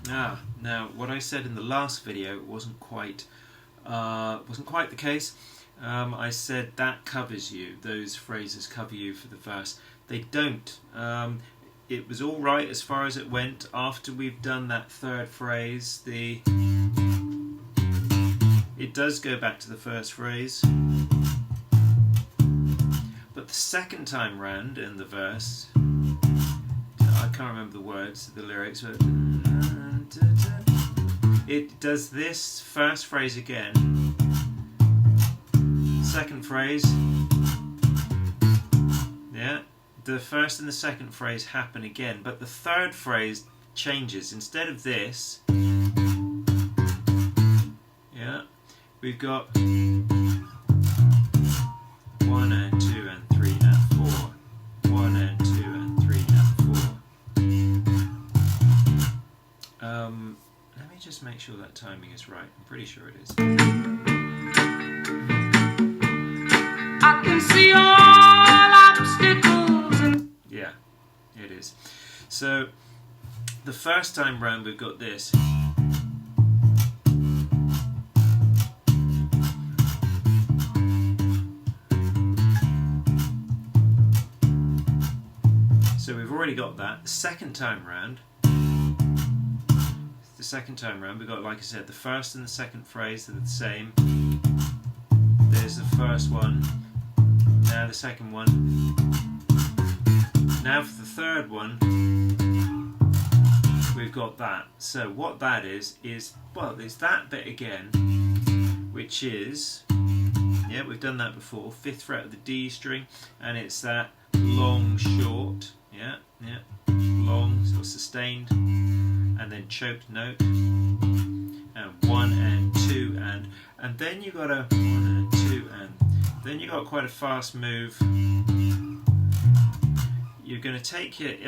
Now what I said in the last video wasn't quite the case. I said that covers you, those phrases cover you for the verse. They don't. It was all right as far as it went. After we've done that third phrase, it does go back to the first phrase. But the second time round in the verse, I can't remember the words, the lyrics, but it does this first phrase again, second phrase, yeah, the first and the second phrase happen again, but the third phrase changes. Instead of this, yeah, we've got 1 and 2 and 3 and 4, 1 and 2 and 3 and 4. Let me just make sure that timing is right. I'm pretty sure it is. I can see all obstacles. Yeah, it is. So the first time round we've got this. So we've already got that. The second time round we've got, like I said, the first and the second phrase are the same. There's the first one, now the second one. Now for the third one, we've got that. So what that is, well, it's that bit again, which is, yeah, we've done that before, 5th fret of the D string, and it's that long, short, yeah, long, so sustained, and then choked note, and 1 and 2 and then you got a 1 and 2 and then you got quite a fast move. You're going to take it.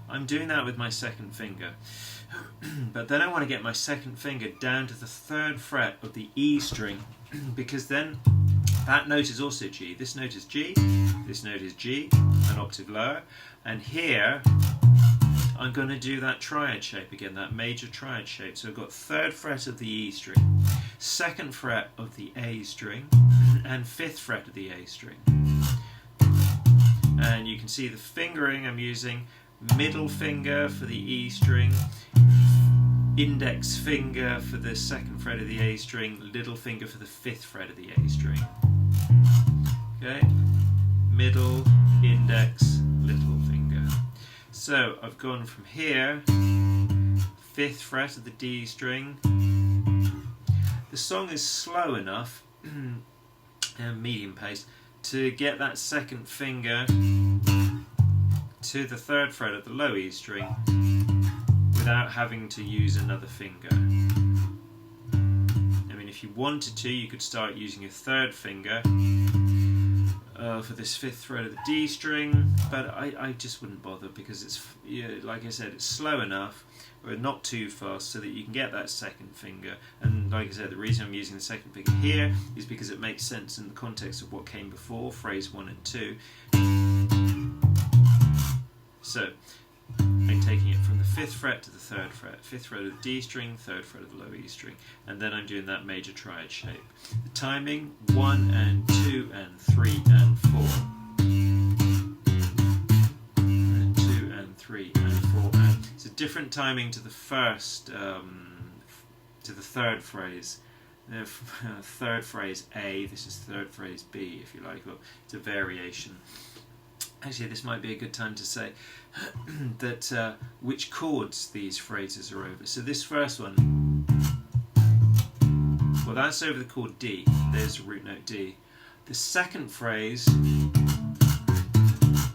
I'm doing that with my second finger, but then I want to get my second finger down to the 3rd fret of the E string, because then that note is also G. This note is G, this note is G, an octave lower, and here I'm going to do that triad shape again, that major triad shape. So I've got 3rd fret of the E string, 2nd fret of the A string, and 5th fret of the A string. And you can see the fingering I'm using, middle finger for the E string, index finger for the 2nd fret of the A string, little finger for the 5th fret of the A string. Okay, middle, index, little finger. So I've gone from here, 5th fret of the D string. The song is slow enough, medium pace, to get that 2nd finger to the 3rd fret of the low E string without having to use another finger. I mean, if you wanted to, you could start using your 3rd finger for this 5th fret of the D string, but I just wouldn't bother, because it's, like I said, it's slow enough, but not too fast, so that you can get that 2nd finger. And like I said, the reason I'm using the 2nd finger here is because it makes sense in the context of what came before, phrase 1 and 2. So I'm taking it from the 5th fret to the 3rd fret, 5th fret of the D string, 3rd fret of the low E string, and then I'm doing that major triad shape. The timing, 1 and 2 and 3 and 4. And 2 and 3 and 4. And it's a different timing to the first, to the 3rd phrase. The 3rd phrase A, this is 3rd phrase B, if you like. Well, it's a variation. Actually, this might be a good time to say that which chords these phrases are over. So this first one, well, that's over the chord D. There's the root note D. The second phrase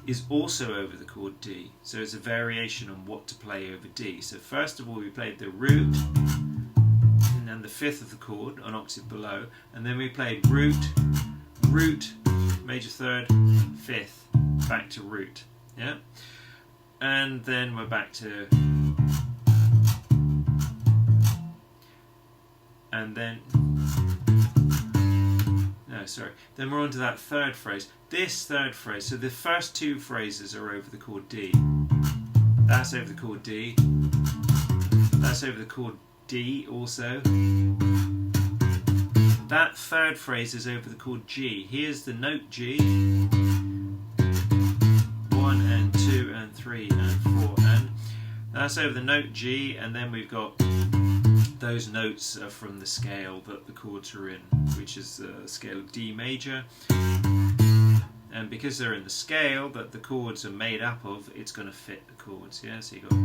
is also over the chord D. So it's a variation on what to play over D. So first of all, we played the root and the 5th of the chord, an octave below, and then we played root, root, major 3rd, 5th. Back to root, yeah, and then we're back to, and then, no, sorry, then we're on to that 3rd phrase. This 3rd phrase, so the first 2 phrases are over the chord D. That's over the chord D. That's over the chord D also. That third phrase is over the chord G. Here's the note G. 1 and 2 and 3 and 4 and that's over the note G, and then we've got those notes from the scale that the chords are in, which is the scale of D major. And because they're in the scale that the chords are made up of, it's going to fit the chords. Yeah, so you've got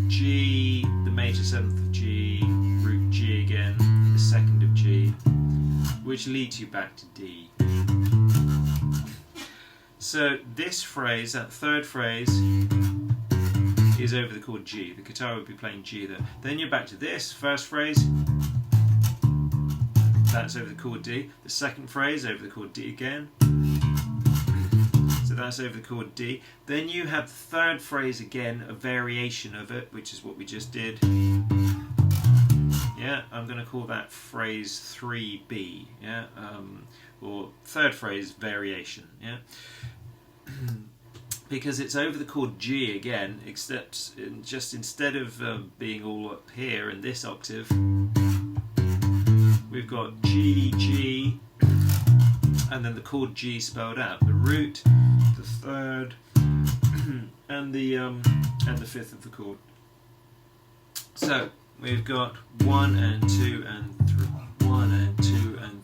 G, the major seventh of G, root G again, the second of G, which leads you back to D. So this phrase, that third phrase, is over the chord G. The guitar would be playing G there. Then you're back to this first phrase. That's over the chord D. The second phrase over the chord D again. So that's over the chord D. Then you have the third phrase again, a variation of it, which is what we just did. Yeah, I'm going to call that phrase 3B. Yeah, or third phrase variation. Yeah. Because it's over the chord G again, except just instead of being all up here in this octave, we've got G, G, and then the chord G spelled out. The root, the third, and the fifth of the chord. So we've got 1 and 2 and 3, 1 and 2 and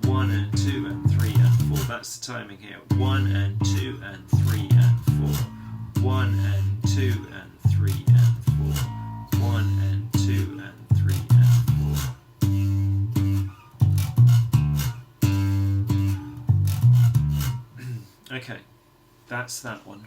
1 and 2 and 3 and 4. That's the timing here. 1 and 2 and 3 and 4. 1 and 2 and 3 and 4. 1 and 2 and 3 and 4. Okay, that's that one.